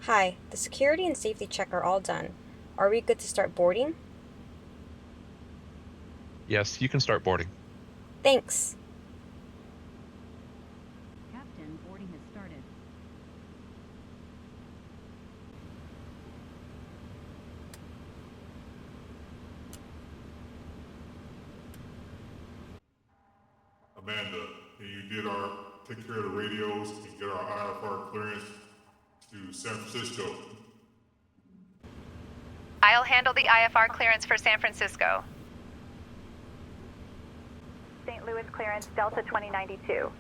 Hi, the security and safety check are all done. Are we good to start boarding? Yes, you can start boarding. Thanks. Captain, boarding has started. Amanda, can you take care of the radios and get our IFR clearance to San Francisco? I'll handle the IFR clearance for San Francisco. St. Louis clearance, Delta 2092.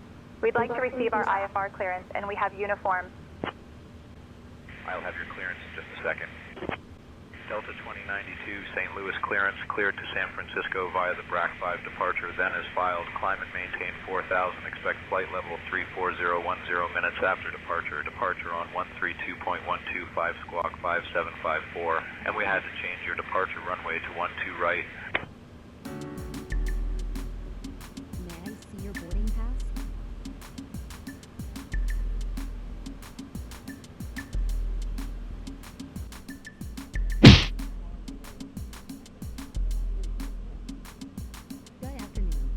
We'd like to receive our IFR clearance, and we have uniforms. I'll have your clearance in just a second. Delta 2092, St. Louis clearance, cleared to San Francisco via the BRAC 5 departure, then is filed. Climb and maintain 4,000, expect flight level 34010 minutes after departure. Departure on 132.125 squawk 5754. And we had to change your departure runway to 12 right. May I see your boarding pass? Good afternoon.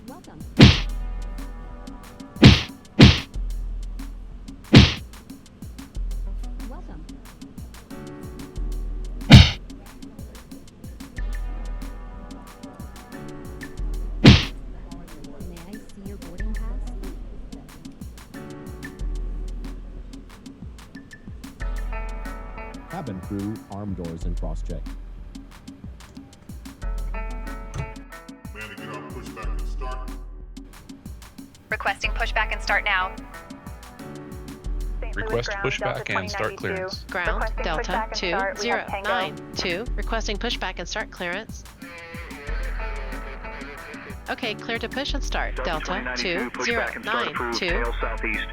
Welcome. Welcome. May I see your boarding pass? Cabin crew, arm doors and cross-check. Amanda, get our pushback and start. Requesting pushback and start now. St. Louis Request ground, pushback Delta and start 2092. clearance. Ground, Requesting Delta pushback and start. We have Tango. 2092, requesting pushback and start clearance. Okay, clear to push and start. Delta pushback and start approved, 2092. tail southeast.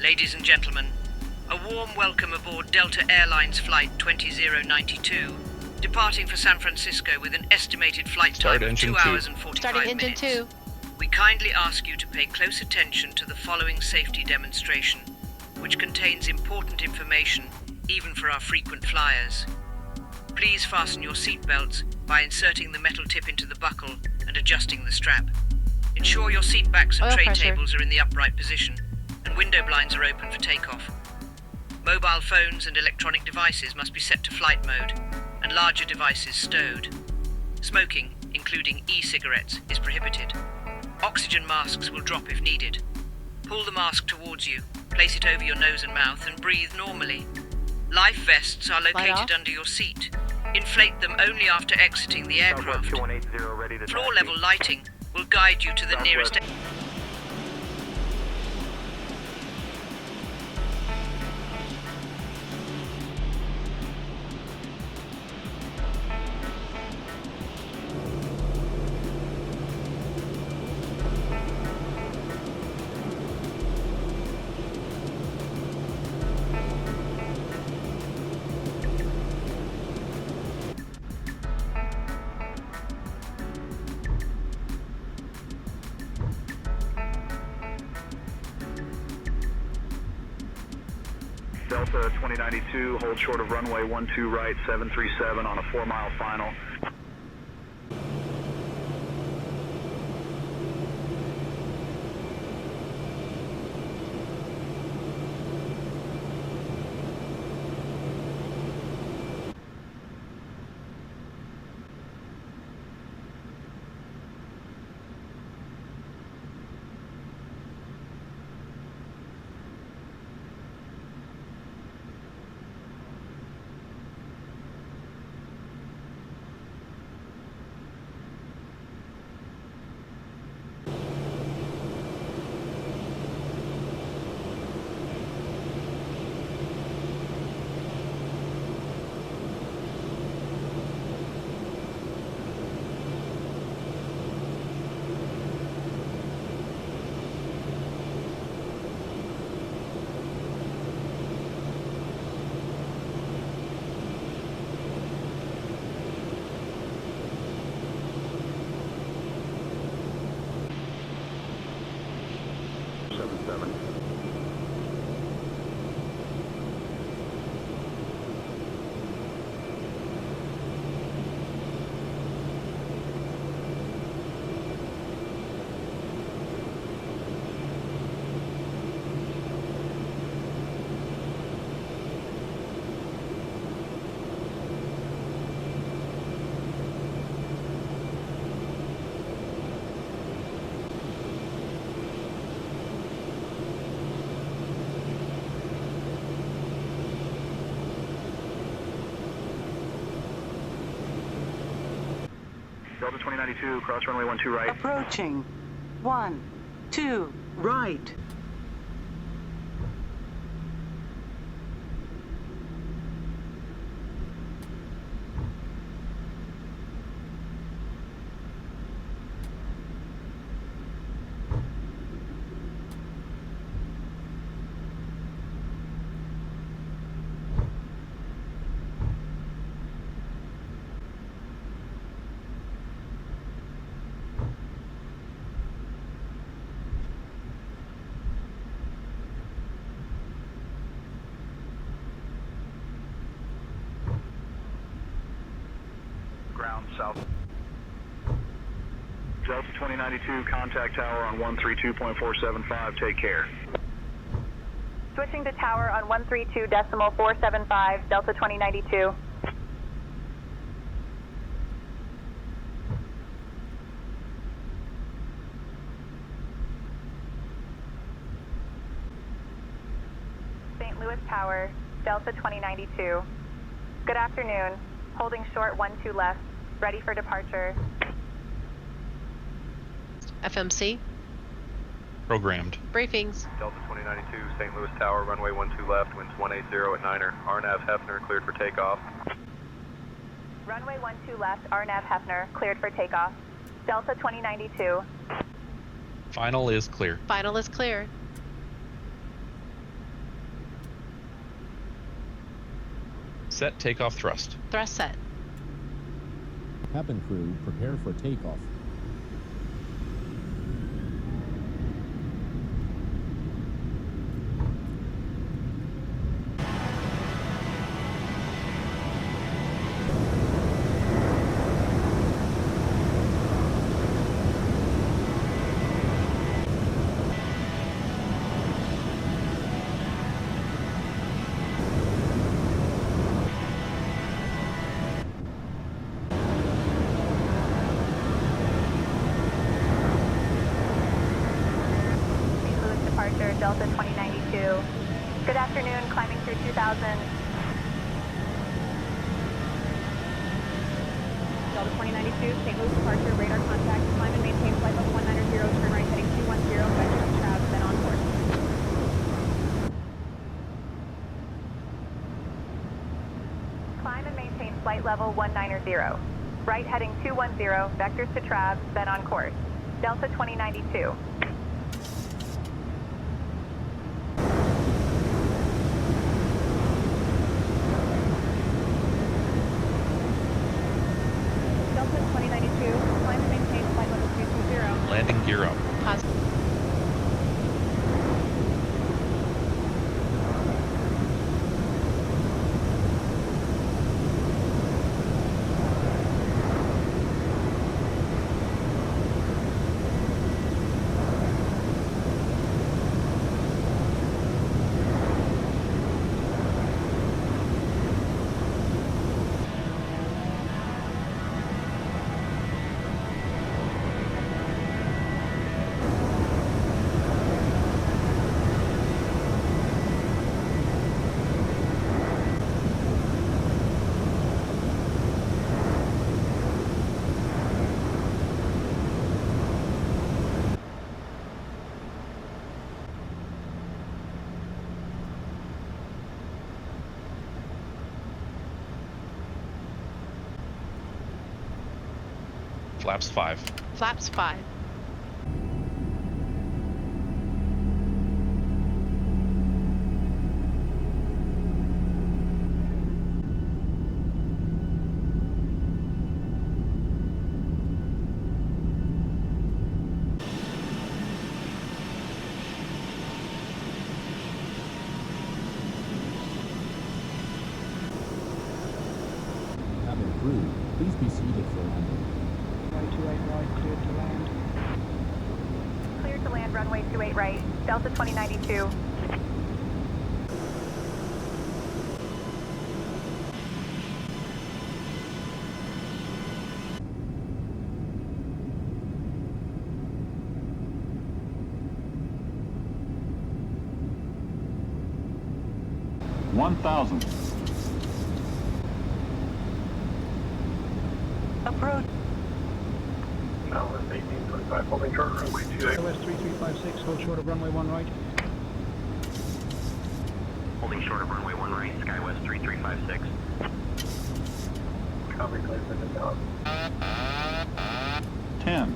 Ladies and gentlemen, a warm welcome aboard Delta Airlines Flight 20092, departing for San Francisco with an estimated flight Start time of engine 2 two. hours and 45 Starting engine minutes. 2. We kindly ask you to pay close attention to the following safety demonstration, which contains important information even for our frequent flyers. Please fasten your seatbelts by inserting the metal tip into the buckle and adjusting the strap. Ensure your seat backs and Oil tray pressure. tables are in the upright position, and window blinds are open for takeoff. Mobile phones and electronic devices must be set to flight mode, and larger devices stowed. Smoking, including e-cigarettes, is prohibited. Oxygen masks will drop if needed. Pull the mask towards you, place it over your nose and mouth, and breathe normally. Life vests are Light located off. under your seat. Inflate them only after exiting the aircraft. Southwest 2180 ready to Floor taxi. level lighting will guide you to the nearest. Delta 2092, hold short of runway 12 right, 737 on a 4-mile final. 47. Delta 2092, cross runway 12 right. Approaching. 1, 2, right. Ground south. Delta 2092, contact tower on 132.475. Take care. Switching to tower on 132.475, Delta 2092. St. Louis Tower, Delta 2092. Good afternoon. Holding short 12 left. Ready for departure. FMC. Programmed. Briefings. Delta 2092, St. Louis Tower, runway 12 left, winds 180 at Niner. RNAV Hefner, cleared for takeoff. Runway 12 left, RNAV Hefner, cleared for takeoff. Delta 2092. Final is clear. Final is clear. Set takeoff thrust. Thrust set. Cabin crew, prepare for takeoff. Delta 2092. Good afternoon, climbing through 2000. Delta 2092, St. Louis departure, radar contact, climb and maintain flight level 190, turn right heading 210, vector to Trav, then on course. Climb and maintain flight level 190. Right heading 210, vectors to Trav, then on course. Delta 2092. Landing gear up. Pause. Flaps 5. Flaps 5. 5 runway 28 right, Delta 2092. Approach. Southwest 1825, holding short runway 28. West 3356, hold short of runway 1 right. Holding short of runway 1 right, SkyWest 3356. Copy, clear for the down. 10.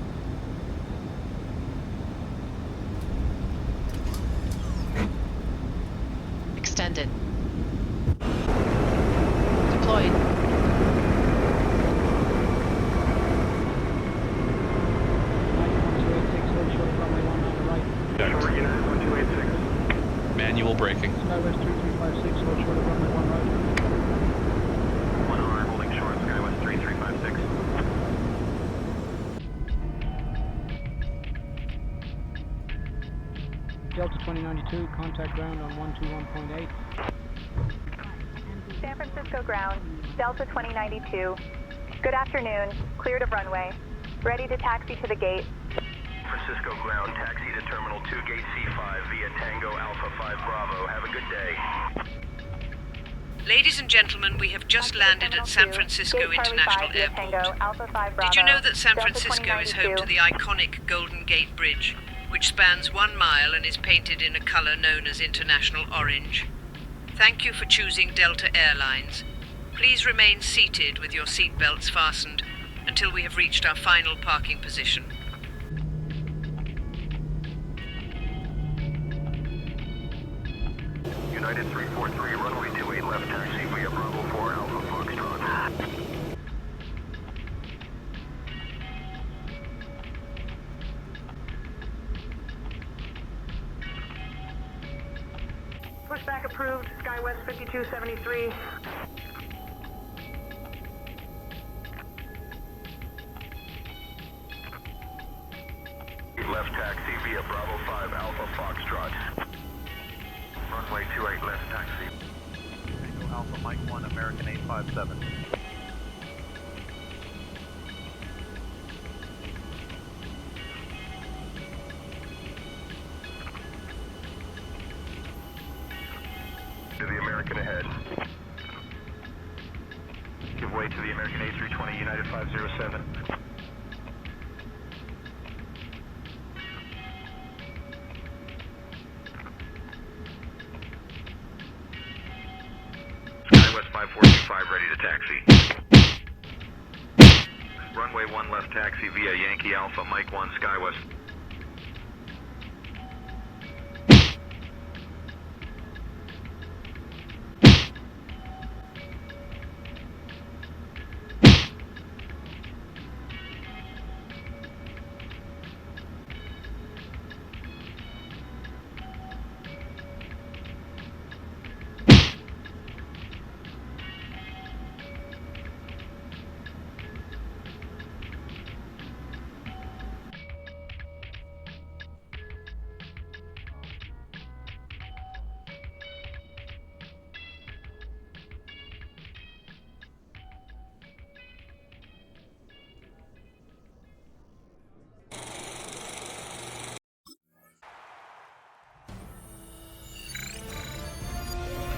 Extended. Deployed. Short United 1286. Manual braking. Skywest 3356, hold short of runway 1 right. 1R holding short, SkyWest 3356. Delta 2092, contact ground on 121.8. San Francisco ground, Delta 2092. Good afternoon, cleared of runway. Ready to taxi to the gate. Francisco ground, taxi to Terminal 2, Gate C5 via Tango Alpha 5 Bravo. Have a good day. Ladies and gentlemen, we have just landed at San Francisco International Airport. Did you know that San Francisco is home to the iconic Golden Gate Bridge, which spans 1 mile and is painted in a color known as International Orange? Thank you for choosing Delta Airlines. Please remain seated with your seatbelts fastened until we have reached our final parking position. United 343, runway 28 left, taxi via Bravo 4 Alpha Foxtrot. Pushback approved, SkyWest 5273. Left taxi via Bravo 5 Alpha Foxtrot. Runway 28 left taxi. Tango Alpha Mike 1 American 857. To the American ahead. Give way to the American A320 United 507. SkyWest 5425 ready to taxi. Runway 1 left taxi via Yankee Alpha Mike 1 SkyWest.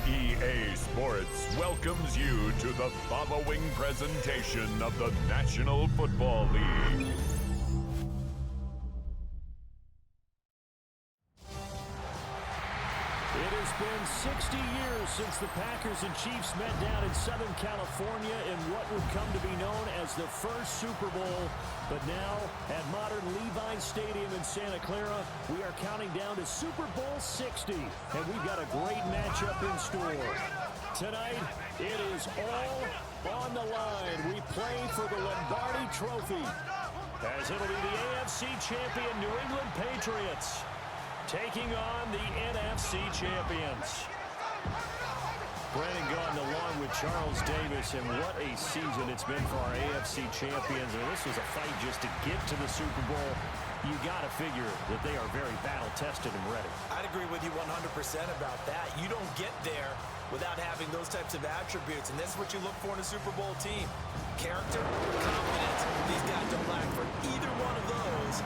EA Sports welcomes you to the following presentation of the National Football League. It has been 60 years since the Packers and Chiefs met down in Southern California in what would come to be known as the first Super Bowl. But now, at modern Levi's Stadium in Santa Clara, we are counting down to Super Bowl 60. And we've got a great matchup in store. Tonight, it is all on the line. We play for the Lombardi Trophy, as it'll be the AFC champion New England Patriots taking on the NFC champions. Brandon Gaudin along with Charles Davis, and what a season it's been for our AFC champions. And this was a fight just to get to the Super Bowl. you got to figure that they are very battle-tested and ready. I'd agree with you 100% about that. You don't get there without having those types of attributes, and that's what you look for in a Super Bowl team. Character, confidence. These guys don't lack for either one of those.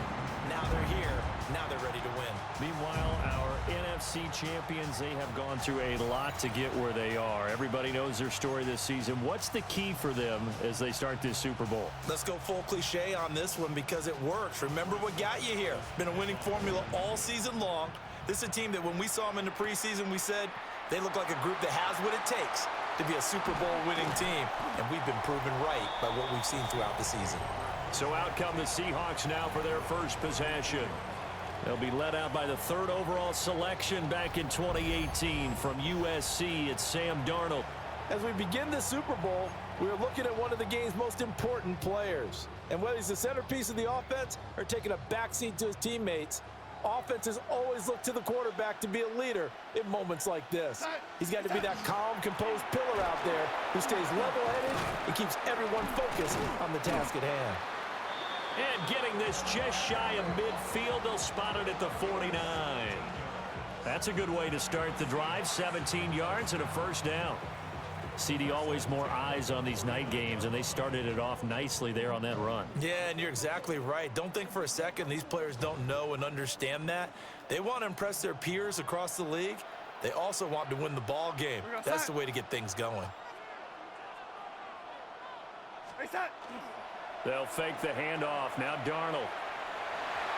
Now they're here. Now they're ready to win. Meanwhile, our NFC champions, they have gone through a lot to get where they are. Everybody knows their story this season. What's the key for them as they start this Super Bowl? Let's go full cliche on this one because it works. Remember what got you here. Been a winning formula all season long. This is a team that when we saw them in the preseason, we said they look like a group that has what it takes to be a Super Bowl winning team. And we've been proven right by what we've seen throughout the season. So out come the Seahawks now for their first possession. They'll be led out by the 3rd overall selection back in 2018 from USC. It's Sam Darnold. As we begin the Super Bowl, we're looking at one of the game's most important players. And whether he's the centerpiece of the offense or taking a backseat to his teammates, offenses always look to the quarterback to be a leader in moments like this. He's got to be that calm, composed pillar out there who stays level-headed and keeps everyone focused on the task at hand. And getting this just shy of midfield, they'll spot it at the 49. That's a good way to start the drive, 17 yards and a first down. CD, always more eyes on these night games, and they started it off nicely there on that run. Yeah, and you're exactly right. Don't think for a second these players don't know and understand that. They want to impress their peers across the league. They also want to win the ball game. That's the way to get things going. They'll fake the handoff. Now Darnold.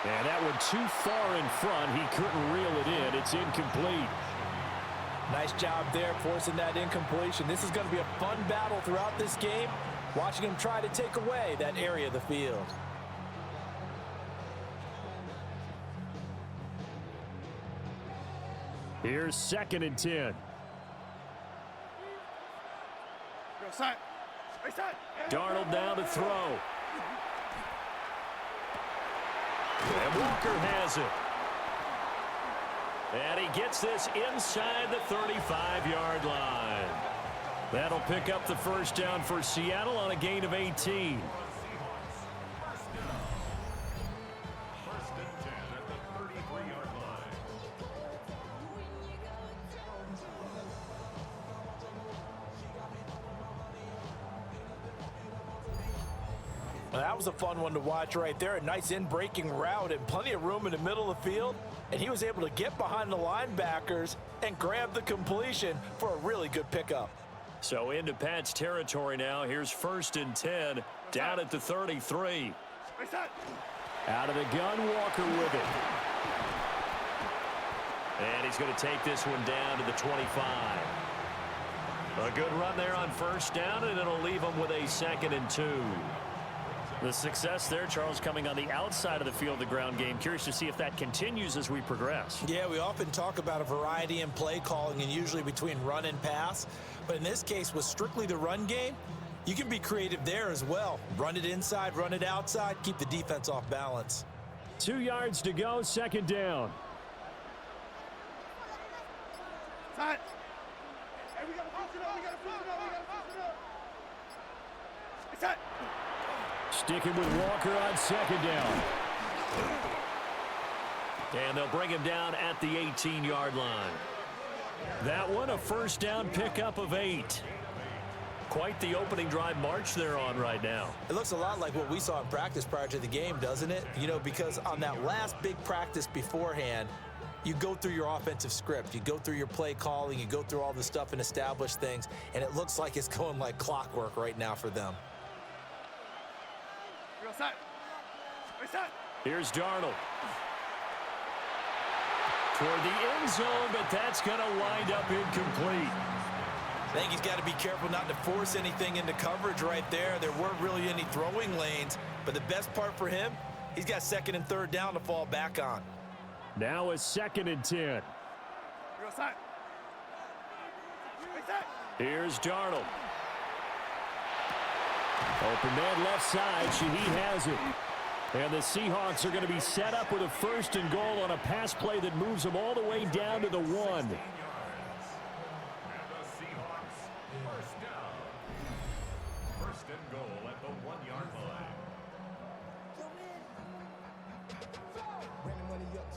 And that one too far in front. He couldn't reel it in. It's incomplete. Nice job there forcing that incompletion. This is going to be a fun battle throughout this game. Watching him try to take away that area of the field. Here's 2nd and 10. Darnold down to throw. And Walker has it. And he gets this inside the 35-yard line. That'll pick up the first down for Seattle on a gain of 18. Well, that was a fun one to watch right there. A nice in-breaking route and plenty of room in the middle of the field. And he was able to get behind the linebackers and grab the completion for a really good pickup. So into Pat's territory now. Here's 1st and 10 down at the 33. Out of the gun, Walker with it. And he's going to take this one down to the 25. A good run there on first down, and it'll leave him with a 2nd and 2. The success there, Charles, coming on the outside of the field, the ground game. Curious to see if that continues as we progress. Yeah, we often talk about a variety in play calling and usually between run and pass. But in this case, with strictly the run game, you can be creative there as well. Run it inside, run it outside, keep the defense off balance. 2 yards to go, 2nd down. Sticking with Walker on 2nd down. And they'll bring him down at the 18-yard line. That one, a first down pickup of 8. Quite the opening drive march they're on right now. It looks a lot like what we saw in practice prior to the game, doesn't it? You know, because on that last big practice beforehand, you go through your offensive script. You go through your play calling. You go through all the stuff and establish things. And it looks like it's going like clockwork right now for them. Here's Darnold. Toward the end zone, but that's going to wind up incomplete. I think he's got to be careful not to force anything into coverage right there. There weren't really any throwing lanes, but the best part for him, he's got 2nd and 3rd down to fall back on. Now a 2nd and 10. Here's Darnold. Open man left side. Shaheed has it. And the Seahawks are going to be set up with a 1st and goal on a pass play that moves them all the way down to the 1.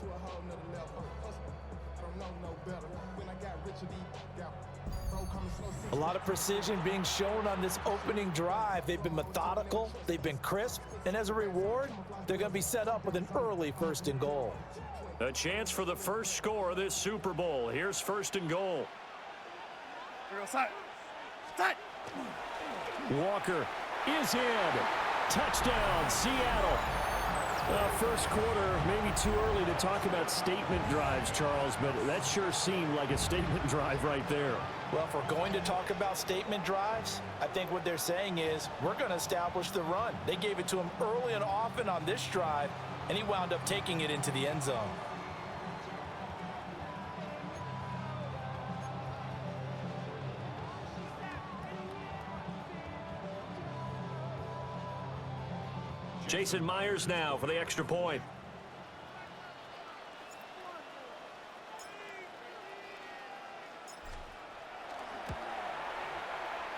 to a whole nother level. I don't know no better. When I got richer, a lot of precision being shown on this opening drive. They've been methodical, they've been crisp, and as a reward, they're going to be set up with an early 1st and goal. A chance for the first score of this Super Bowl. Here's 1st and goal. Walker is in. Touchdown, Seattle. First quarter, maybe too early to talk about statement drives, Charles, but that sure seemed like a statement drive right there. Well, if we're going to talk about statement drives, I think what they're saying is we're going to establish the run. They gave it to him early and often on this drive, and he wound up taking it into the end zone. Jason Myers now for the extra point.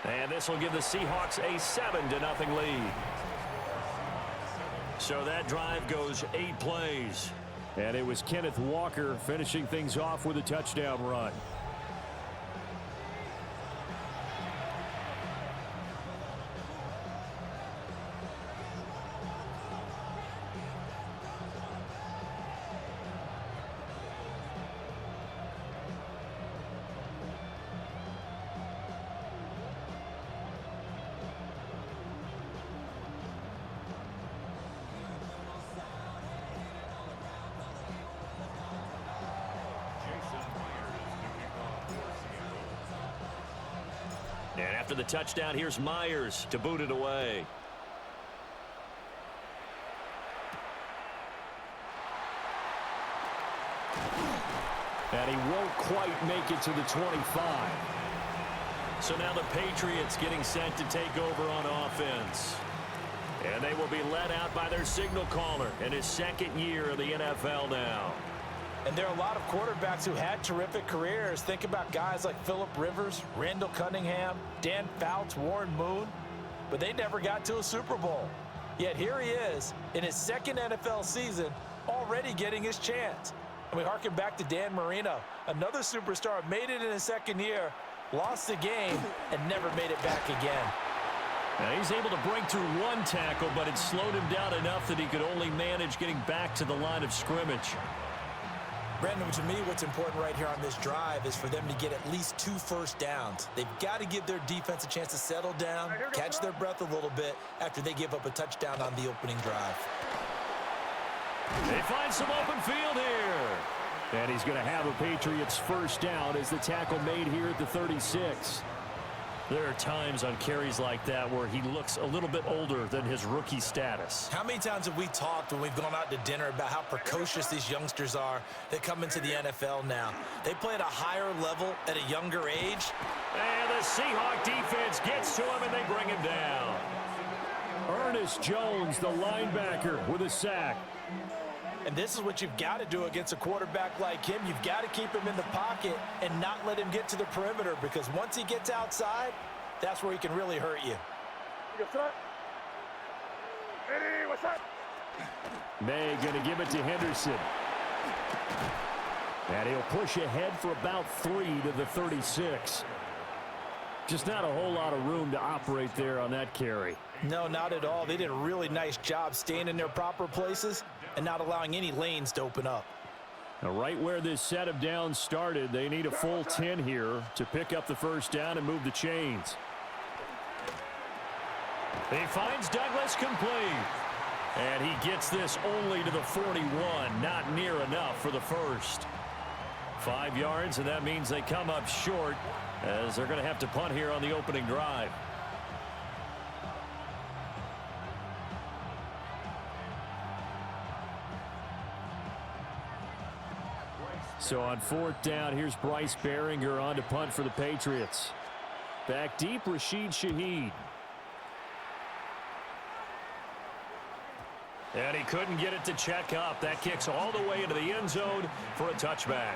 And this will give the Seahawks a 7-0 lead. So that drive goes 8 plays. And it was Kenneth Walker finishing things off with a touchdown run. And after the touchdown, here's Myers to boot it away. And he won't quite make it to the 25. So now the Patriots getting set to take over on offense. And they will be led out by their signal caller in his 2nd year of the NFL now. And there are a lot of quarterbacks who had terrific careers. Think about guys like Phillip Rivers, Randall Cunningham, Dan Fouts, Warren Moon. But they never got to a Super Bowl. Yet here he is in his 2nd NFL season, already getting his chance. And we harken back to Dan Marino, another superstar, made it in his 2nd year, lost the game, and never made it back again. Now he's able to break through 1 tackle, but it slowed him down enough that he could only manage getting back to the line of scrimmage. Brandon, to me, what's important right here on this drive is for them to get at least 2 first downs. They've got to give their defense a chance to settle down, catch their breath a little bit after they give up a touchdown on the opening drive. They find some open field here. And he's going to have a Patriots first down as the tackle made here at the 36. There are times on carries like that where he looks a little bit older than his rookie status. How many times have we talked when we've gone out to dinner about how precocious these youngsters are that come into the NFL now? They play at a higher level at a younger age. And the Seahawk defense gets to him and they bring him down. Ernest Jones, the linebacker, with a sack. And this is what you've got to do against a quarterback like him. You've got to keep him in the pocket and not let him get to the perimeter, because once he gets outside, that's where he can really hurt you. May going to give it to Henderson. And he'll push ahead for about 3 to the 36. Just not a whole lot of room to operate there on that carry. No, not at all. They did a really nice job staying in their proper places and not allowing any lanes to open up. Now, right where this set of downs started, they need a full 10 here to pick up the first down and move the chains. He finds Douglas complete. And he gets this only to the 41, not near enough for the first. 5 yards, and that means they come up short as they're going to have to punt here on the opening drive. So on 4th down, here's Bryce Baringer on to punt for the Patriots. Back deep, Rashid Shaheed. And he couldn't get it to check up. That kicks all the way into the end zone for a touchback.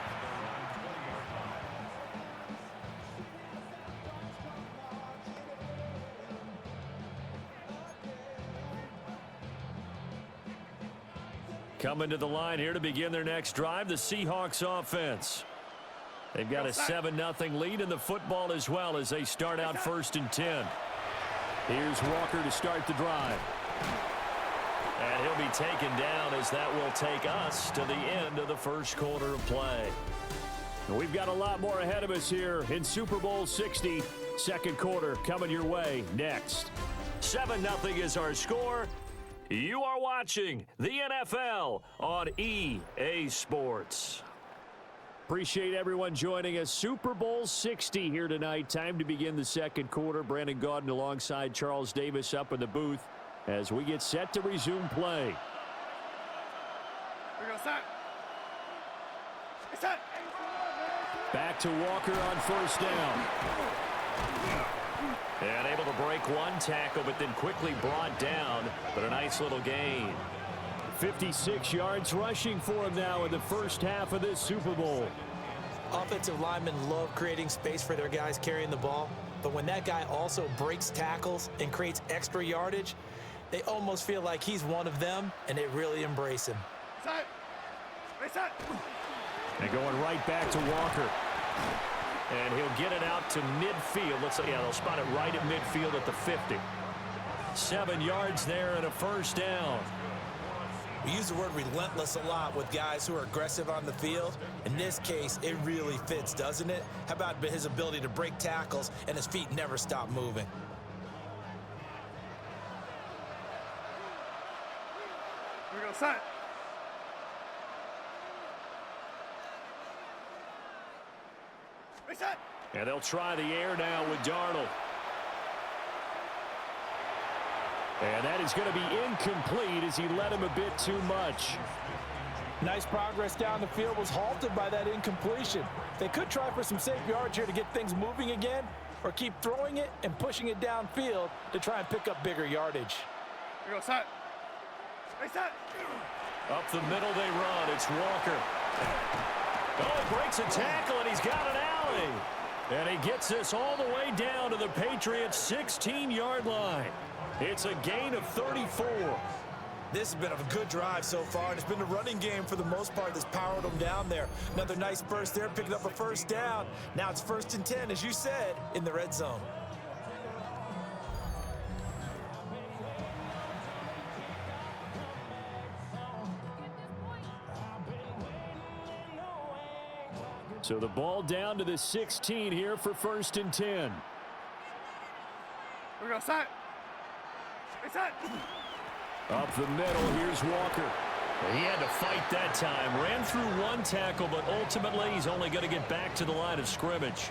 Coming to the line here to begin their next drive, the Seahawks offense. They've got a 7-0 lead in the football as well as they start out 1st and 10. Here's Walker to start the drive. And he'll be taken down as that will take us to the end of the first quarter of play. We've got a lot more ahead of us here in Super Bowl 60. Second quarter coming your way next. 7-0 is our score. You are watching the NFL on EA Sports. Appreciate everyone joining us. Super Bowl 60 here tonight. Time to begin the second quarter. Brandon Gaudin alongside Charles Davis up in the booth as we get set to resume play. We go set. Set. Back to Walker on 1st down. And able to break one tackle, but then quickly brought down. But a nice little gain. 56 yards rushing for him now in the first half of this Super Bowl. Offensive linemen love creating space for their guys carrying the ball. But when that guy also breaks tackles and creates extra yardage, they almost feel like he's one of them, and they really embrace him. Set. Reset. And going right back to Walker. And he'll get it out to midfield. They'll spot it right at midfield at the 50. 7 yards there and a 1st down. We use the word relentless a lot with guys who are aggressive on the field. In this case, it really fits, doesn't it? How about his ability to break tackles and his feet never stop moving? We go set. Reset. And they'll try the air now with Darnold. And that is going to be incomplete as he led him a bit too much. Nice progress down the field was halted by that incompletion. They could try for some safe yards here to get things moving again, or keep throwing it and pushing it downfield to try and pick up bigger yardage. We go set. Reset. Up the middle they run. It's Walker. Oh, breaks a tackle, and he's got an alley. And he gets this all the way down to the Patriots' 16-yard line. It's a gain of 34. This has been a good drive so far, and it's been the running game for the most part that's powered them down there. Another nice burst there, picking up a 1st down. Now it's 1st and 10, as you said, in the red zone. So the ball down to the 16 here for 1st and 10. We go set. Reset. Up the middle, here's Walker. He had to fight that time. Ran through one tackle, but ultimately he's only going to get back to the line of scrimmage.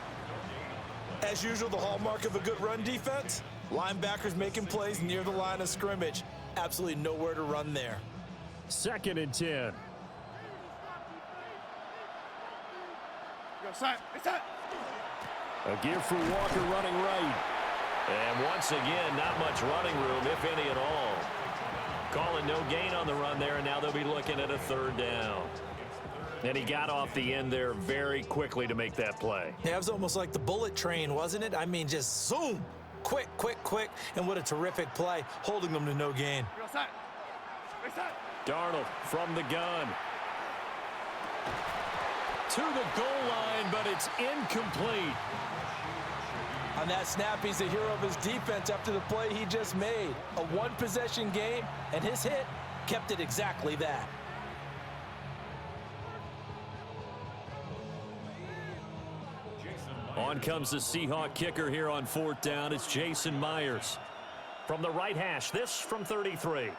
As usual, the hallmark of a good run defense, linebackers making plays near the line of scrimmage. Absolutely nowhere to run there. 2nd and 10. Go set. Reset. A give for Walker running right. And once again, not much running room, if any at all. Calling no gain on the run there, and now they'll be looking at a 3rd down. And he got off the end there very quickly to make that play. Yeah, it was almost like the bullet train, wasn't it? I mean, just zoom. Quick, quick, quick. And what a terrific play, holding them to no gain. Go set. Reset. Darnold from the gun. To the goal line, but it's incomplete. On that snap, he's the hero of his defense after the play he just made. A one-possession game, and his hit kept it exactly that. On comes the Seahawk kicker here on 4th down. It's Jason Myers. From the right hash, this from 33.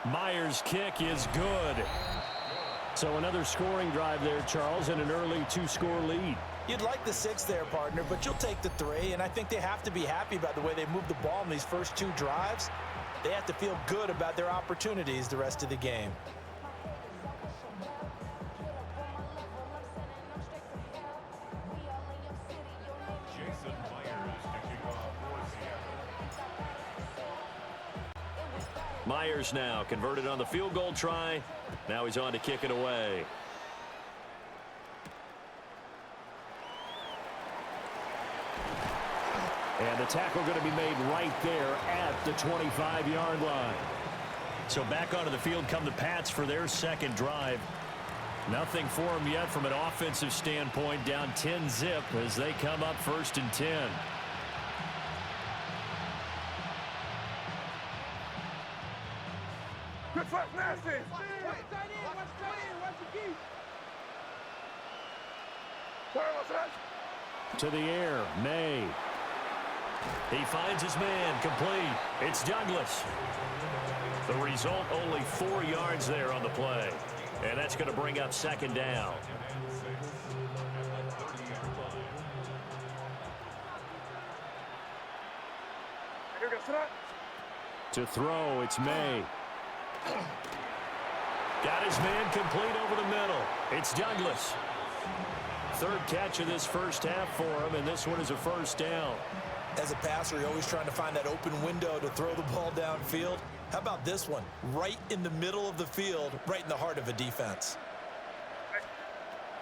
Myers' kick is good. So another scoring drive there, Charles, and an early 2-score lead. You'd like the 6 there, partner, but you'll take the 3, and I think they have to be happy about the way they moved the ball in these first 2 drives. They have to feel good about their opportunities the rest of the game. Myers now converted on the field goal try. Now he's on to kick it away. And And the tackle going to be made right there at the 25-yard line. So back onto the field come the Pats for their second drive. Nothing for them yet from an offensive standpoint. Down 10-zip as they come up 1st and 10. Good flat, nasty. To the air, May. He finds his man, complete. It's Douglas. The result, only 4 yards there on the play. And that's going to bring up 2nd down. To throw, it's May. Got his man complete over the middle. It's Douglas. 3rd catch of this first half for him, and this one is a 1st down. As a passer, you're always trying to find that open window to throw the ball downfield. How about this one? Right in the middle of the field, right in the heart of a defense.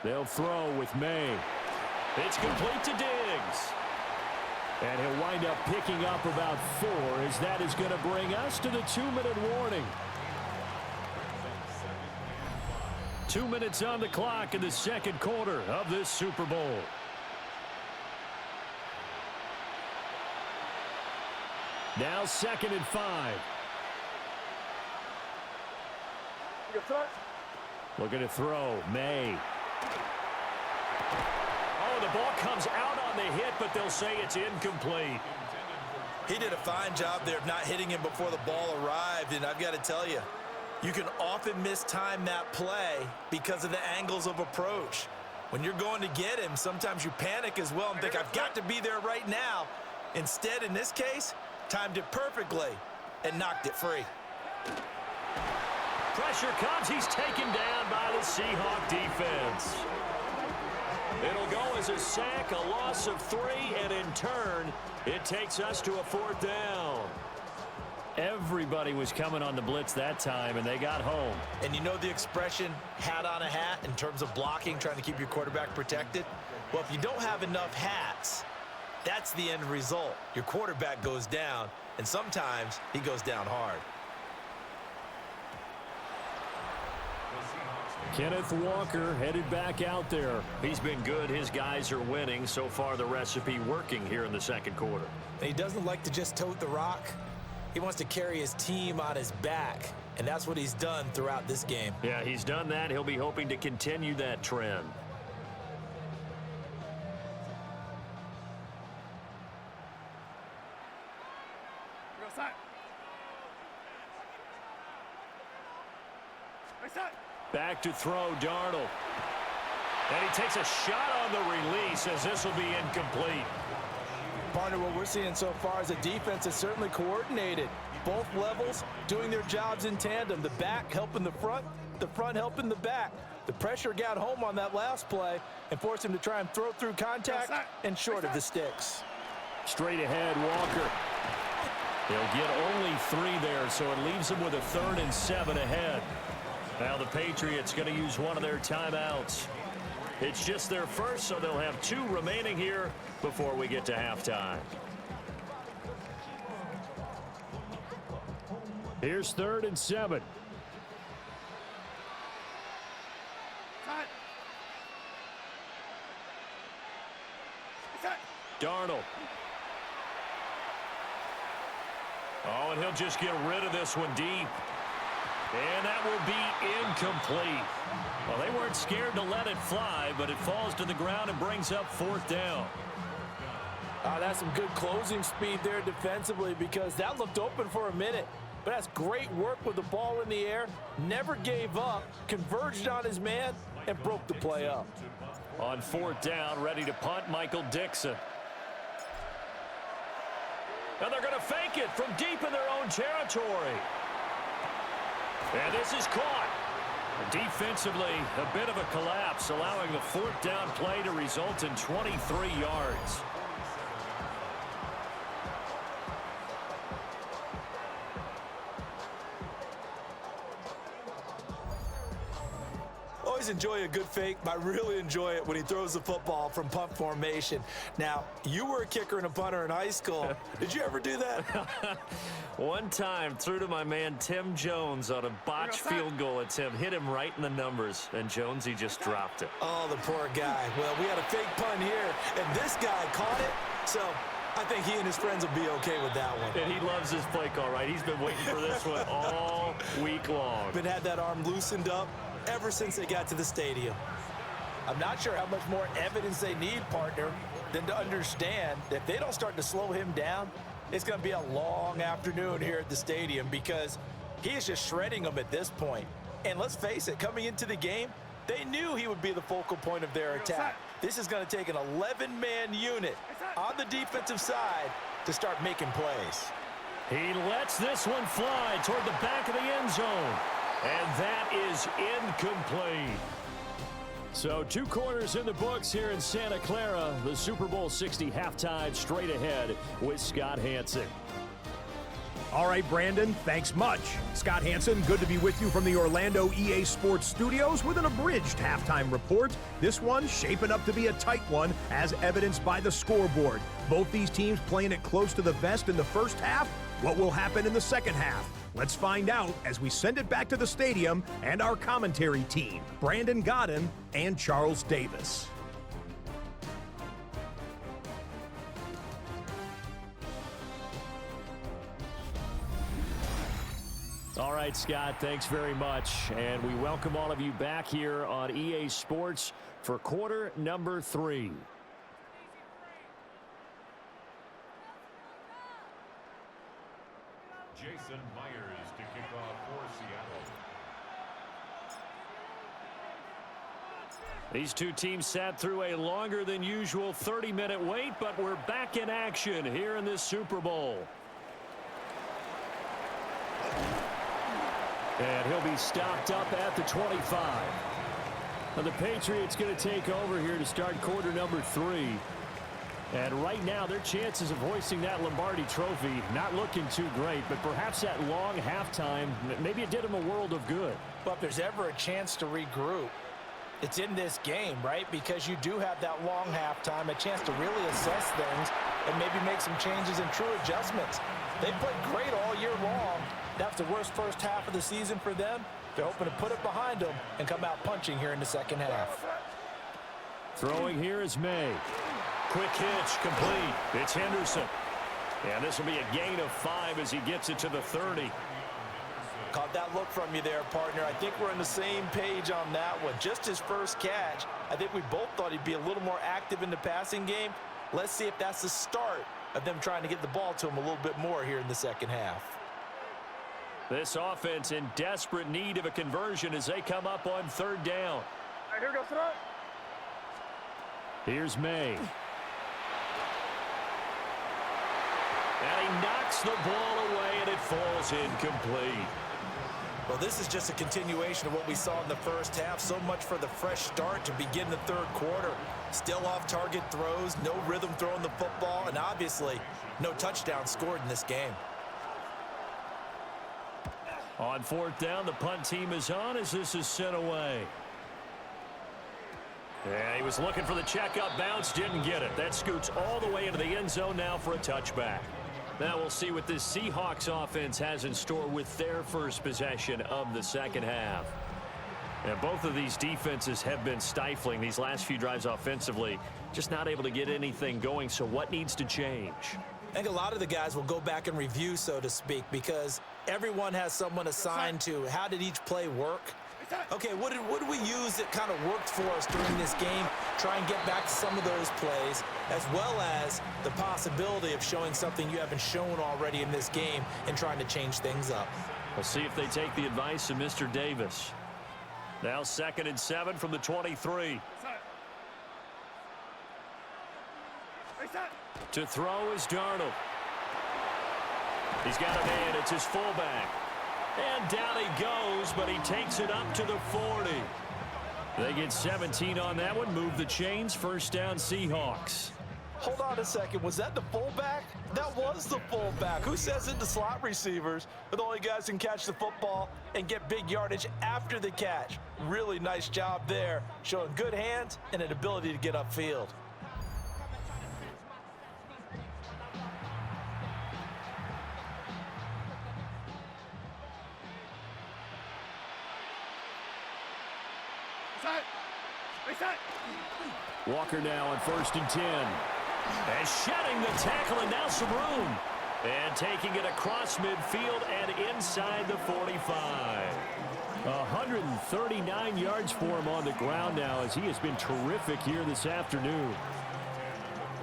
They'll throw with May. It's complete to Diggs. And he'll wind up picking up about 4 as that is going to bring us to the 2-minute warning. 2 minutes on the clock in the second quarter of this Super Bowl. Now 2nd and 5. Looking to throw, May. Oh, the ball comes out on the hit, but they'll say it's incomplete. He did a fine job there of not hitting him before the ball arrived, and I've got to tell you, you can often mistime that play because of the angles of approach. When you're going to get him, sometimes you panic as well and think, I've got to be there right now. Instead, in this case, timed it perfectly and knocked it free. Pressure comes. He's taken down by the Seahawk defense. It'll go as a sack, a loss of 3, and in turn, it takes us to a 4th down. Everybody was coming on the blitz that time, and they got home. And you know the expression, hat on a hat, in terms of blocking, trying to keep your quarterback protected? Well, if you don't have enough hats, that's the end result. Your quarterback goes down, and sometimes he goes down hard. Kenneth Walker headed back out there. He's been good. His guys are winning. So far, the recipe working here in the second quarter. And he doesn't like to just tote the rock. He wants to carry his team on his back, and that's what he's done throughout this game. Yeah, he's done that. He'll be hoping to continue that trend. Back to throw, Darnold. And he takes a shot on the release as this will be incomplete. Partner, what we're seeing so far is a defense that's certainly coordinated. Both levels doing their jobs in tandem. The back helping the front helping the back. The pressure got home on that last play and forced him to try and throw through contact and short of the sticks. Straight ahead, Walker. He'll get only 3 there, so it leaves him with a 3rd and 7 ahead. Now the Patriots going to use one of their timeouts. It's just their first, so they'll have 2 remaining here before we get to halftime. Here's 3rd and 7. Darnold. Oh, and he'll just get rid of this one deep. And that will be incomplete. Well, they weren't scared to let it fly, but it falls to the ground and brings up 4th down. That's some good closing speed there defensively because that looked open for a minute. But that's great work with the ball in the air. Never gave up, converged on his man, and broke the play up. On 4th down, ready to punt, Michael Dixon. And they're going to fake it from deep in their own territory. And this is caught. Defensively, a bit of a collapse, allowing the 4th down play to result in 23 yards. Oh, always enjoy a good fake, but I really enjoy it when he throws the football from punt formation. Now, you were a kicker and a punter in high school. Did you ever do that? One time, threw to my man Tim Jones on a botched field goal attempt. Hit him right in the numbers, and Jonesy just dropped it. Oh, the poor guy. Well, we had a fake punt here, and this guy caught it, so I think he and his friends will be okay with that one. And he loves his play call, right? He's been waiting for this one all week long. Been had that arm loosened up ever since they got to the stadium. I'm not sure how much more evidence they need, partner, than to understand that if they don't start to slow him down, it's going to be a long afternoon here at the stadium because he is just shredding them at this point. And let's face it, coming into the game, they knew he would be the focal point of their attack. This is going to take an 11-man unit on the defensive side to start making plays. He lets this one fly toward the back of the end zone. And that is incomplete. So 2 quarters in the books here in Santa Clara. The Super Bowl 60 halftime straight ahead with Scott Hanson. All right, Brandon, thanks much. Scott Hanson, good to be with you from the Orlando EA Sports Studios with an abridged halftime report. This one shaping up to be a tight one, as evidenced by the scoreboard. Both these teams playing it close to the vest in the first half. What will happen in the second half? Let's find out as we send it back to the stadium and our commentary team, Brandon Godden and Charles Davis. All right, Scott, thanks very much. And we welcome all of you back here on EA Sports for quarter number 3. Jason Myers to kick off for Seattle. These two teams sat through a longer than usual 30-minute wait, but we're back in action here in this Super Bowl. And he'll be stopped up at the 25. Now the Patriots going to take over here to start quarter number 3. And right now, their chances of hoisting that Lombardi trophy not looking too great, but perhaps that long halftime, maybe it did them a world of good. But if there's ever a chance to regroup, it's in this game, right? Because you do have that long halftime, a chance to really assess things and maybe make some changes and true adjustments. They played great all year long. That's the worst first half of the season for them. They're hoping to put it behind them and come out punching here in the second half. Throwing here is May. Quick hitch, complete. It's Henderson. And this will be a gain of 5 as he gets it to the 30. Caught that look from you there, partner. I think we're on the same page on that one. Just his first catch. I think we both thought he'd be a little more active in the passing game. Let's see if that's the start of them trying to get the ball to him a little bit more here in the second half. This offense in desperate need of a conversion as they come up on 3rd down. All right, here we go, throw. Here's May. And he knocks the ball away, and it falls incomplete. Well, this is just a continuation of what we saw in the first half. So much for the fresh start to begin the 3rd quarter. Still off-target throws, no rhythm throwing the football, and obviously no touchdown scored in this game. On 4th down, the punt team is on as this is sent away. And he was looking for the checkup bounce, didn't get it. That scoots all the way into the end zone now for a touchback. Now we'll see what this Seahawks offense has in store with their first possession of the second half. And both of these defenses have been stifling these last few drives offensively, just not able to get anything going. So what needs to change? I think a lot of the guys will go back and review, so to speak, because everyone has someone assigned to how did each play work. Okay, what did we use that kind of worked for us during this game? Try and get back to some of those plays, as well as the possibility of showing something you haven't shown already in this game and trying to change things up. We'll see if they take the advice of Mr. Davis. Now 2nd and 7 from the 23. To throw is Darnold. He's got a man. It's his fullback. And down he goes, but he takes it up to the 40. They get 17 on that one. Move the chains. 1st down Seahawks. Hold on a second. Was that the fullback? That was the fullback. Who says it? The slot receivers are the only guys who can catch the football and get big yardage after the catch. Really nice job there, showing good hands and an ability to get upfield. Walker now on 1st and 10. And shedding the tackle, and now some room. And taking it across midfield and inside the 45. 139 yards for him on the ground now, as he has been terrific here this afternoon.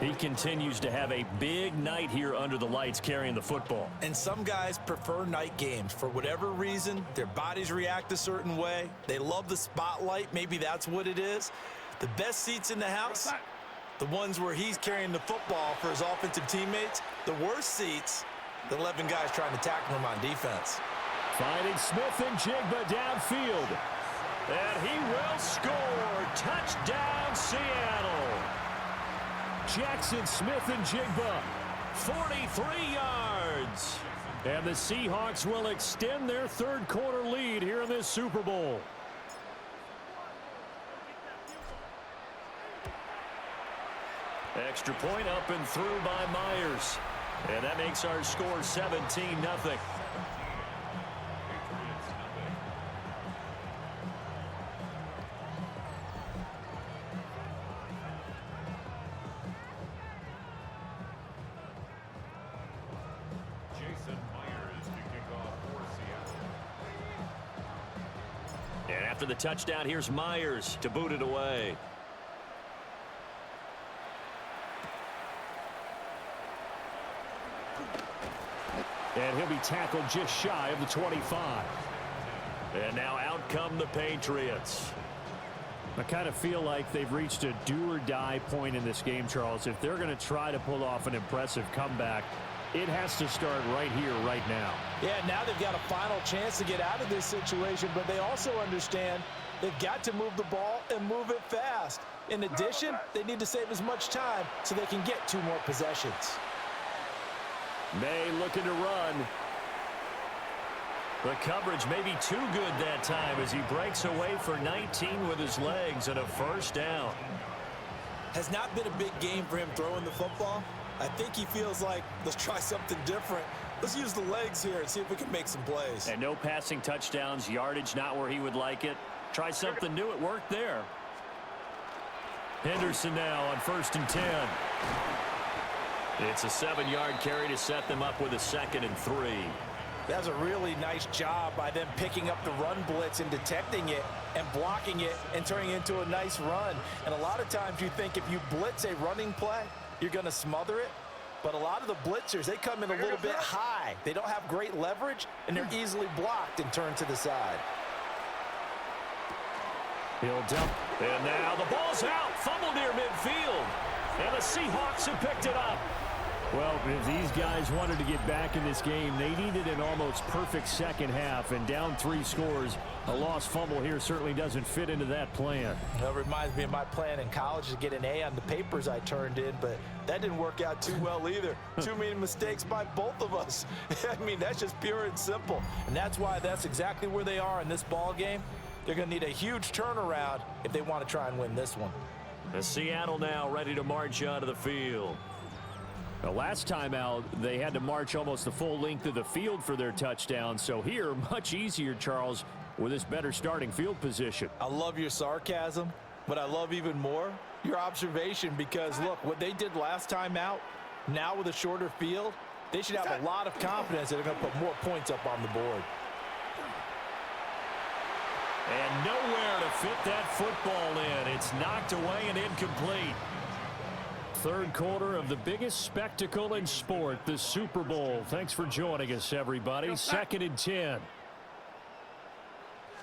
He continues to have a big night here under the lights carrying the football. And some guys prefer night games. For whatever reason, their bodies react a certain way. They love the spotlight. Maybe that's what it is. The best seats in the house, the ones where he's carrying the football for his offensive teammates. The worst seats, the 11 guys trying to tackle him on defense. Finding Smith and Jigba downfield. And he will score. Touchdown, Seattle. Jackson Smith and Jigba, 43 yards. And the Seahawks will extend their third quarter lead here in this Super Bowl. Extra point up and through by Myers. And that makes our score 17-0. And after the touchdown, here's Myers to boot it away. And he'll be tackled just shy of the 25. And now out come the Patriots. I kind of feel like they've reached a do-or-die point in this game, Charles. If they're going to try to pull off an impressive comeback, it has to start right here, right now. Yeah, now they've got a final chance to get out of this situation, but they also understand they've got to move the ball and move it fast. In addition, they need to save as much time so they can get 2 more possessions. May looking to run. The coverage may be too good that time as he breaks away for 19 with his legs and a first down. Has not been a big game for him throwing the football. I think he feels like, let's try something different. Let's use the legs here and see if we can make some plays. And no passing touchdowns, yardage not where he would like it. Try something new, it worked there. Henderson now on 1st and 10. It's a 7-yard carry to set them up with a 2nd and 3. That's a really nice job by them picking up the run blitz and detecting it and blocking it and turning it into a nice run. And a lot of times you think if you blitz a running play, you're going to smother it. But a lot of the blitzers, they come in a little bit high. They don't have great leverage, and they're easily blocked and turned to the side. He'll dump. And now the ball's out. Fumble near midfield. And the Seahawks have picked it up. Well, if these guys wanted to get back in this game, they needed an almost perfect second half, and down 3 scores. A lost fumble here certainly doesn't fit into that plan. That reminds me of my plan in college to get an A on the papers I turned in, but that didn't work out too well either. Too many mistakes by both of us. I mean, that's just pure and simple. And that's why that's exactly where they are in this ball game. They're going to need a huge turnaround if they want to try and win this one. The Seattle now ready to march onto the field. The last time out, they had to march almost the full length of the field for their touchdown. So here, much easier, Charles, with this better starting field position. I love your sarcasm, but I love even more your observation because, look, what they did last time out, now with a shorter field, they should have a lot of confidence that they're going to put more points up on the board. And nowhere to fit that football in. It's knocked away and incomplete. Third quarter of the biggest spectacle in sport, the Super Bowl. Thanks for joining us, everybody. 2nd and 10.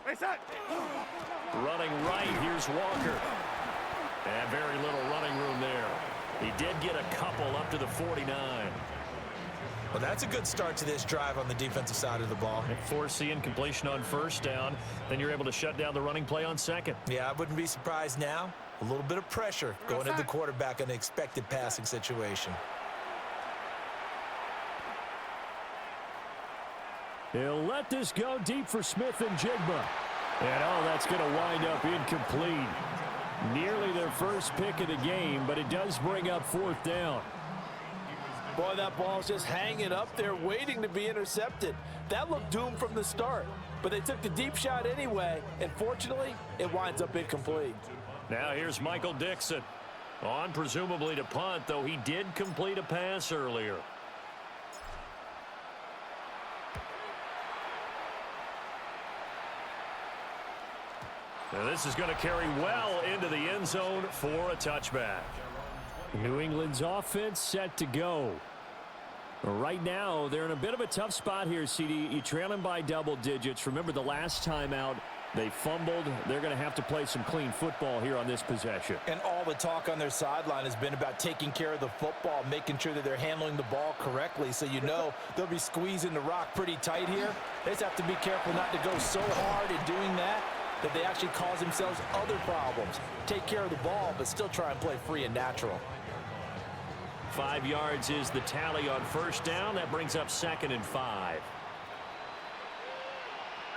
Running right, here's Walker. And very little running room there. He did get a couple up to the 49. Well, that's a good start to this drive on the defensive side of the ball. Force the incompletion on 1st down. Then you're able to shut down the running play on 2nd. Yeah, I wouldn't be surprised now A little bit of pressure going into the quarterback in an expected passing situation. He'll let this go deep for Smith and Jigba. And that's going to wind up incomplete. Nearly their first pick of the game, but it does bring up 4th down. Boy, that ball's just hanging up there waiting to be intercepted. That looked doomed from the start, but they took the deep shot anyway, and fortunately, it winds up incomplete. Now here's Michael Dixon. On presumably to punt, though he did complete a pass earlier. Now this is going to carry well into the end zone for a touchback. New England's offense set to go. Right now, they're in a bit of a tough spot here, CD. You're trailing by double digits. Remember the last time out, they fumbled. They're going to have to play some clean football here on this possession. And all the talk on their sideline has been about taking care of the football, making sure that they're handling the ball correctly. So you know they'll be squeezing the rock pretty tight here. They just have to be careful not to go so hard in doing that they actually cause themselves other problems. Take care of the ball, but still try and play free and natural. 5 yards is the tally on 1st down. That brings up 2nd and 5.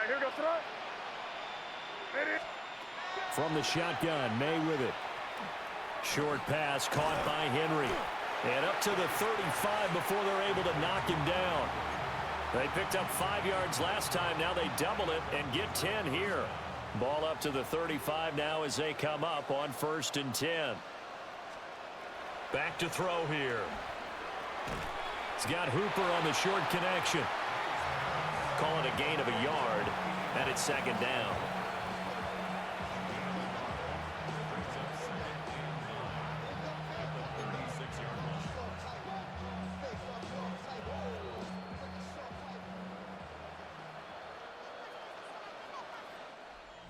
Here goes throw. From the shotgun, May with it. Short pass caught by Henry. And up to the 35 before they're able to knock him down. They picked up 5 yards last time. Now they double it and get 10 here. Ball up to the 35 now as they come up on 1st and 10. Back to throw here. He's got Hooper on the short connection. Call it a gain of a yard, and it's 2nd down.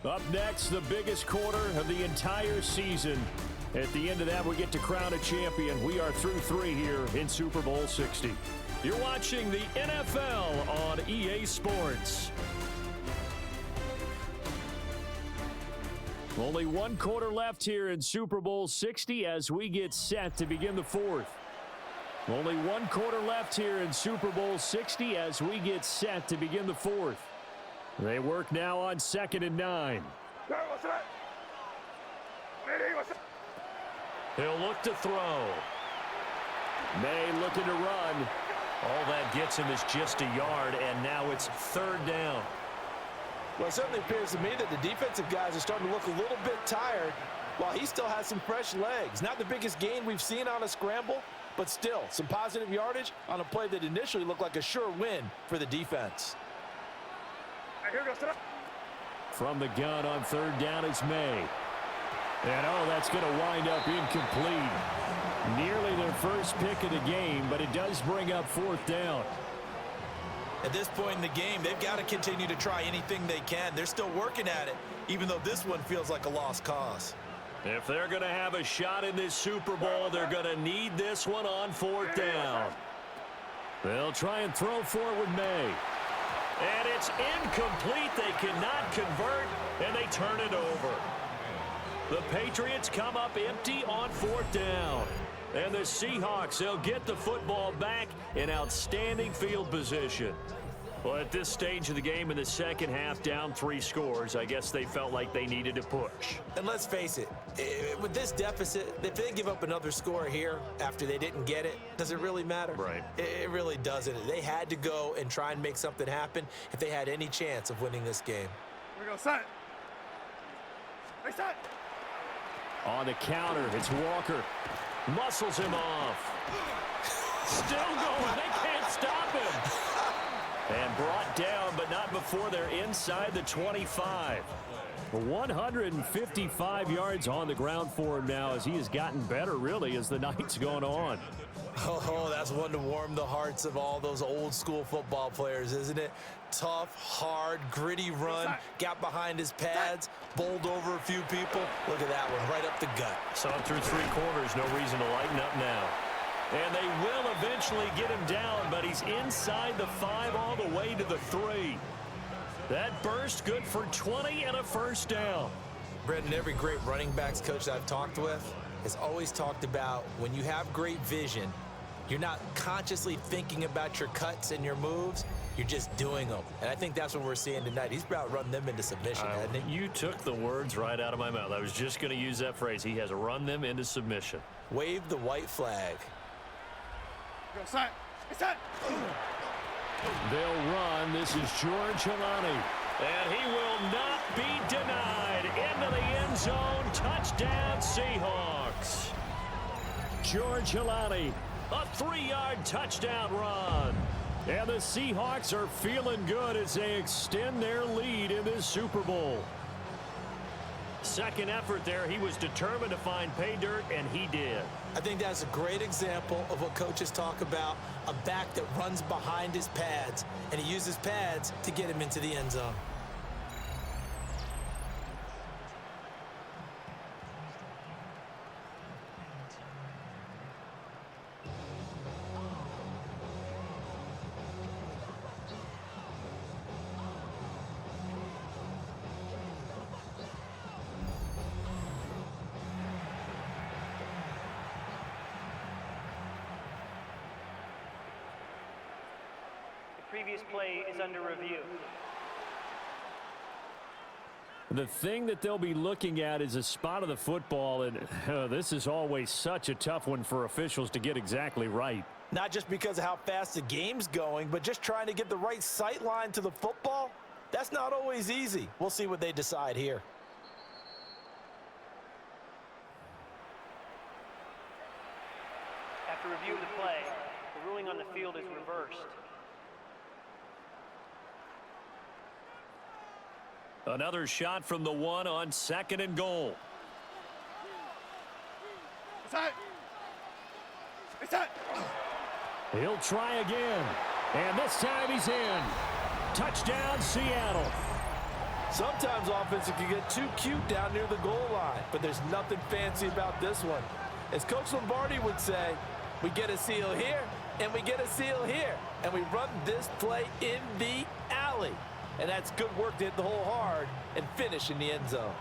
Up next, the biggest quarter of the entire season. At the end of that, we get to crown a champion. We are through 3 here in Super Bowl 60. You're watching the NFL on EA Sports. Only 1 quarter left here in Super Bowl 60 as we get set to begin the 4th. Only 1 quarter left here in Super Bowl 60 as we get set to begin the 4th. They work now on 2nd and 9. He'll look to throw. May looking to run. All that gets him is just a yard, and now it's 3rd down. Well, it certainly appears to me that the defensive guys are starting to look a little bit tired while he still has some fresh legs. Not the biggest gain we've seen on a scramble, but still some positive yardage on a play that initially looked like a sure win for the defense. From the gun on 3rd down is May. And that's going to wind up incomplete. Nearly their first pick of the game, but it does bring up 4th down. At this point in the game, they've got to continue to try anything they can. They're still working at it, even though this one feels like a lost cause. If they're going to have a shot in this Super Bowl, they're going to need this one on 4th down. They'll try and throw for it with May. And it's incomplete. They cannot convert, and they turn it over. The Patriots come up empty on 4th down. And the Seahawks, they'll get the football back in outstanding field position. Well, at this stage of the game in the second half, down 3 scores, I guess they felt like they needed to push. And let's face it, with this deficit, if they give up another score here after they didn't get it, does it really matter? Right. It really doesn't. They had to go and try and make something happen if they had any chance of winning this game. We go set. Hey, set. On the counter, it's Walker. Muscles him off. Still going. They can't stop him. And brought down, but not before they're inside the 25. 155 yards on the ground for him now as he has gotten better, really, as the night's gone on. Oh, that's one to warm the hearts of all those old-school football players, isn't it? Tough, hard, gritty run, got behind his pads, bowled over a few people. Look at that one, right up the gut. So through 3 quarters, no reason to lighten up now. And they will eventually get him down, but he's inside the 5 all the way to the 3. That burst good for 20 and a first down. Brendan, every great running backs coach I've talked with has always talked about when you have great vision, you're not consciously thinking about your cuts and your moves, you're just doing them. And I think that's what we're seeing tonight. He's about run them into submission, hasn't he? You took the words right out of my mouth. I was just going to use that phrase. He has run them into submission. Wave the white flag. Go, set. It's set. They'll run. This is George Helani. And he will not be denied. Into the end zone. Touchdown, Seahawks. George Helani, a 3-yard touchdown run. And the Seahawks are feeling good as they extend their lead in this Super Bowl. Second effort there. He was determined to find pay dirt, and he did. I think that's a great example of what coaches talk about, a back that runs behind his pads, and he uses pads to get him into the end zone. Previous play is under review. The thing that they'll be looking at is a spot of the football, and this is always such a tough one for officials to get exactly right. Not just because of how fast the game's going, but just trying to get the right sight line to the football. That's not always easy. We'll see what they decide here. After review of the play, the ruling on the field is reversed. Another shot from the 1 on 2nd and goal. It's set. He'll try again. And this time he's in. Touchdown, Seattle. Sometimes offense can get too cute down near the goal line, but there's nothing fancy about this one. As Coach Lombardi would say, we get a seal here, and we get a seal here, and we run this play in the alley. And that's good work to hit the hole hard and finish in the end zone.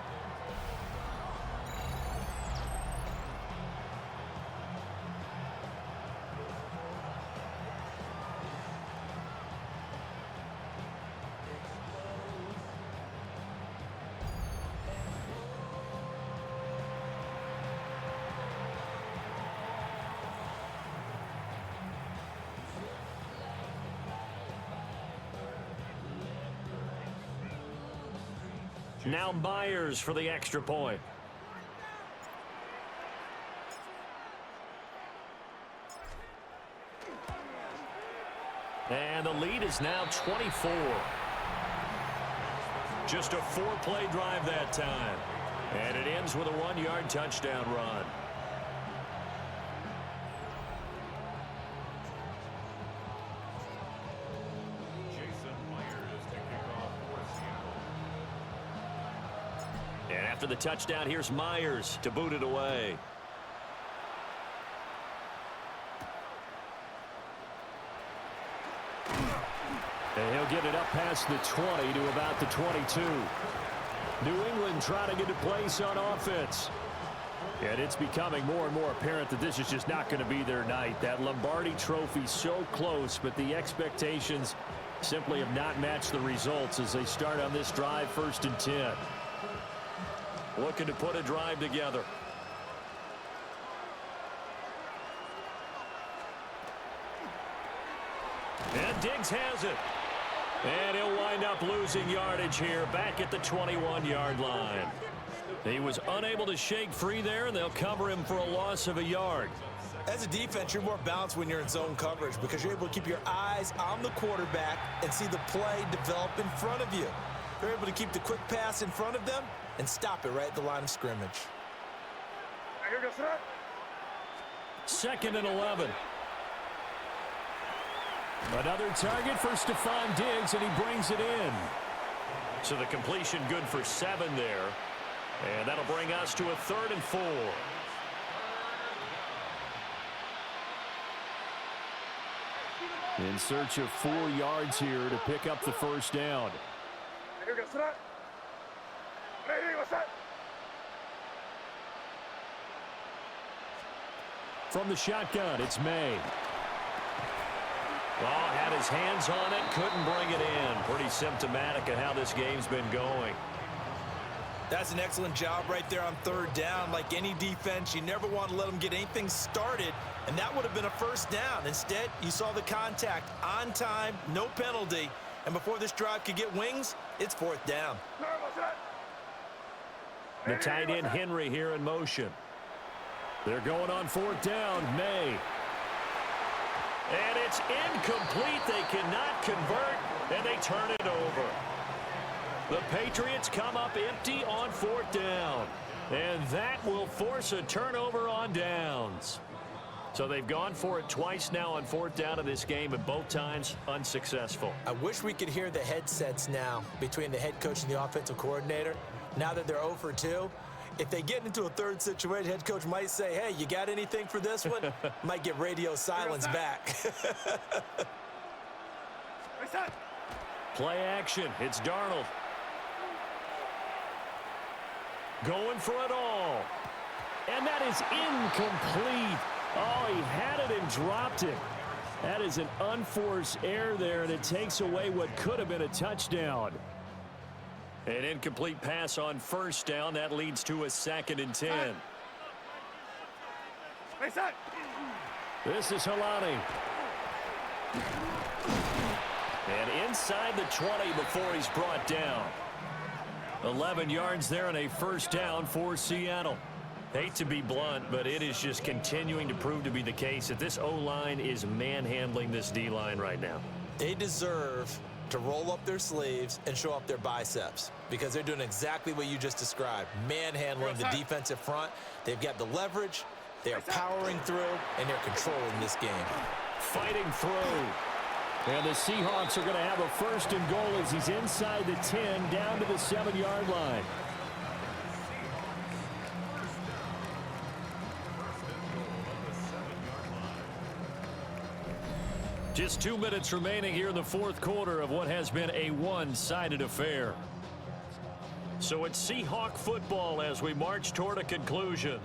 Now Myers for the extra point. And the lead is now 24. Just a 4-play drive that time. And it ends with a 1-yard touchdown run. And after the touchdown, here's Myers to boot it away. And he'll get it up past the 20 to about the 22. New England trying to get a place on offense. And it's becoming more and more apparent that this is just not going to be their night. That Lombardi Trophy so close, but the expectations simply have not matched the results as they start on this drive, 1st and 10. Looking to put a drive together. And Diggs has it. And he'll wind up losing yardage here back at the 21-yard line. He was unable to shake free there, and they'll cover him for a loss of a yard. As a defense, you're more balanced when you're in zone coverage because you're able to keep your eyes on the quarterback and see the play develop in front of you. You're able to keep the quick pass in front of them and stop it right at the line of scrimmage. 2nd and 11. Another target for Stephon Diggs, and he brings it in. So the completion good for 7 there. And that'll bring us to a 3rd and 4. In search of 4 yards here to pick up the 1st down. from the shotgun. It's May. Oh, had his hands on it, couldn't bring it in. Pretty symptomatic of how this game's been going. That's an excellent job right there on third down. Like any defense, you never want to let them get anything started, and that would have been a first down. Instead, you saw the contact on time, no penalty, and before this drive could get wings, it's fourth down. The tight end Henry here in motion. They're going on fourth down. May. And it's incomplete. They cannot convert, and they turn it over. The Patriots come up empty on fourth down, and that will force a turnover on downs. So they've gone for it twice now on fourth down in this game, and both times unsuccessful. I wish we could hear the headsets now between the head coach and the offensive coordinator. Now that they're 0 for 2, if they get into a third situation, head coach might say, hey, you got anything for this one? Might get radio silence back. Play action. It's Darnold. Going for it all. And that is incomplete. Oh, he had it and dropped it. That is an unforced error there, and it takes away what could have been a touchdown. An incomplete pass on first down. That leads to a 2nd and 10. This is Halani. And inside the 20 before he's brought down. 11 yards there and a first down for Seattle. Hate to be blunt, but it is just continuing to prove to be the case that this O-line is manhandling this D-line right now. They deserve to roll up their sleeves and show up their biceps because they're doing exactly what you just described, manhandling the defensive front. They've got the leverage, they're powering through, and they're controlling this game. Fighting through. And the Seahawks are going to have a first and goal as he's inside the 10 down to the 7-yard line. Just 2 minutes remaining here in the fourth quarter of what has been a one-sided affair. So it's Seahawk football as we march toward a conclusion.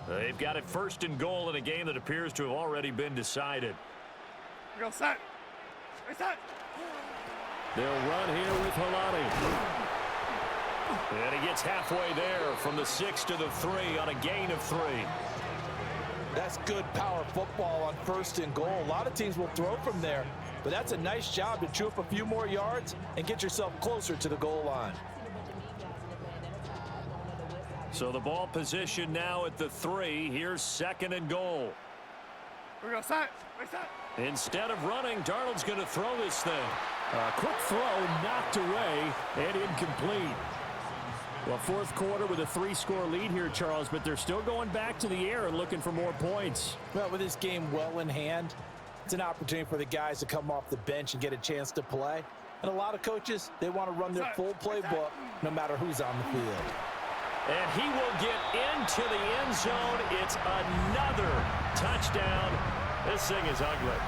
They've got it first and goal in a game that appears to have already been decided. Go set. Reset. They'll run here with Halani. And he gets halfway there from the 6 to the 3 on a gain of 3. That's good power football on first and goal. A lot of teams will throw from there, but that's a nice job to chew up a few more yards and get yourself closer to the goal line. So the ball position now at the 3. Here's 2nd and goal. We're going to set. Reset. Instead of running, Darnold's going to throw this thing. A quick throw knocked away and incomplete. Well, fourth quarter with a 3-score lead here, Charles, but they're still going back to the air and looking for more points. Well, with this game well in hand, it's an opportunity for the guys to come off the bench and get a chance to play. And a lot of coaches, they want to run their full playbook no matter who's on the field. And he will get into the end zone. It's another touchdown. This thing is ugly.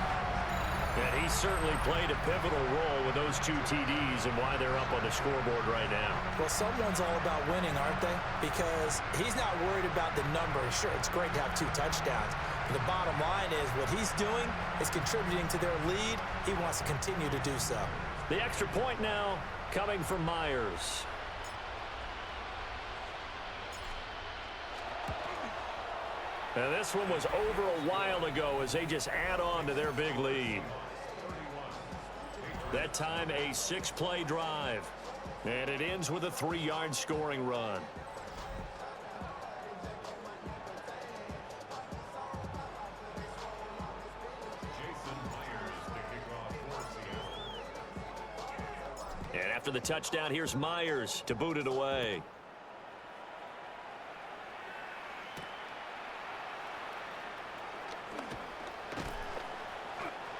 And he certainly played a pivotal role with those 2 TDs and why they're up on the scoreboard right now. Well, someone's all about winning, aren't they? Because he's not worried about the numbers. Sure, it's great to have 2 touchdowns. But the bottom line is what he's doing is contributing to their lead. He wants to continue to do so. The extra point now coming from Myers. And this one was over a while ago as they just add on to their big lead. That time a 6-play drive. And it ends with a 3-yard scoring run. And after the touchdown, here's Myers to boot it away.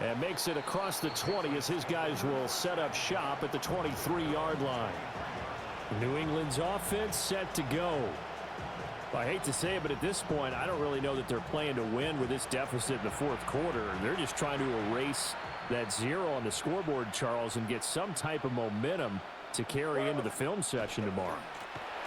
And makes it across the 20 as his guys will set up shop at the 23-yard line. New England's offense set to go. I hate to say it, but at this point, I don't really know that they're playing to win with this deficit in the fourth quarter. They're just trying to erase that 0 on the scoreboard, Charles, and get some type of momentum to carry into the film session tomorrow.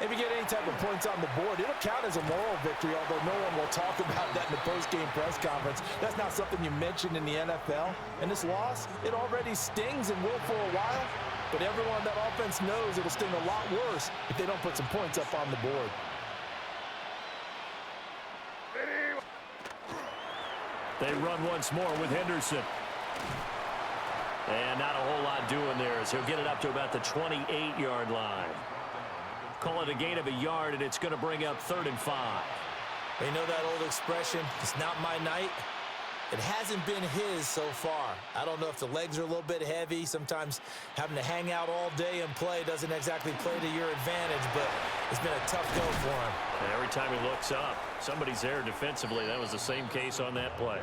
maybe get any type of points on the board. It'll count as a moral victory, although no one will talk about that in the post-game press conference. That's not something you mentioned in the NFL. And this loss, it already stings and will for a while, but everyone on that offense knows it'll sting a lot worse if they don't put some points up on the board. They run once more with Henderson. And not a whole lot doing there as he'll get it up to about the 28-yard line. Call it a gain of a yard, and it's going to bring up 3rd and 5. You know that old expression, it's not my night? It hasn't been his so far. I don't know if the legs are a little bit heavy. Sometimes having to hang out all day and play doesn't exactly play to your advantage, but it's been a tough go for him. And every time he looks up, somebody's there defensively. That was the same case on that play.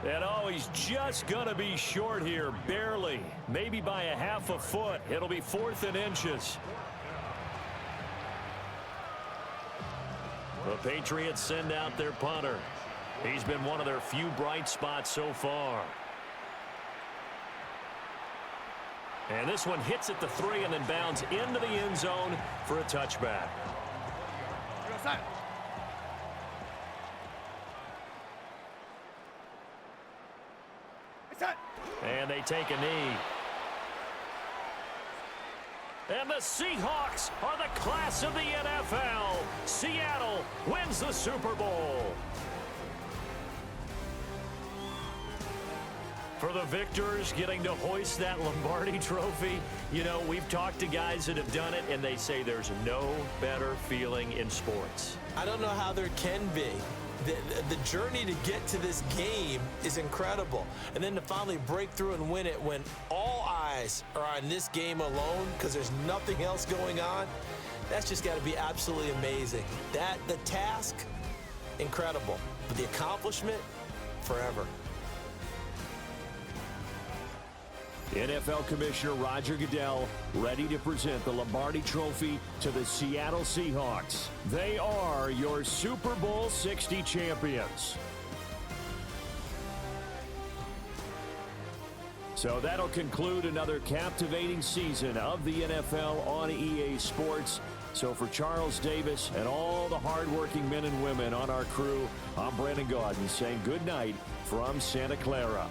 And oh, he's just going to be short here, barely. Maybe by a half a foot. It'll be 4th and inches. The Patriots send out their punter. He's been one of their few bright spots so far. And this one hits at the 3 and then bounds into the end zone for a touchback. And they take a knee. And the Seahawks are the class of the NFL. Seattle wins the Super Bowl. For the victors getting to hoist that Lombardi trophy, you know, we've talked to guys that have done it, and they say there's no better feeling in sports. I don't know how there can be. The journey to get to this game is incredible. And then to finally break through and win it when all eyes are on this game alone because there's nothing else going on, that's just got to be absolutely amazing. The task, incredible. But the accomplishment, forever. NFL Commissioner Roger Goodell ready to present the Lombardi Trophy to the Seattle Seahawks. They are your Super Bowl 60 champions. So that'll conclude another captivating season of the NFL on EA Sports. So for Charles Davis and all the hardworking men and women on our crew, I'm Brandon Gaudin saying good night from Santa Clara.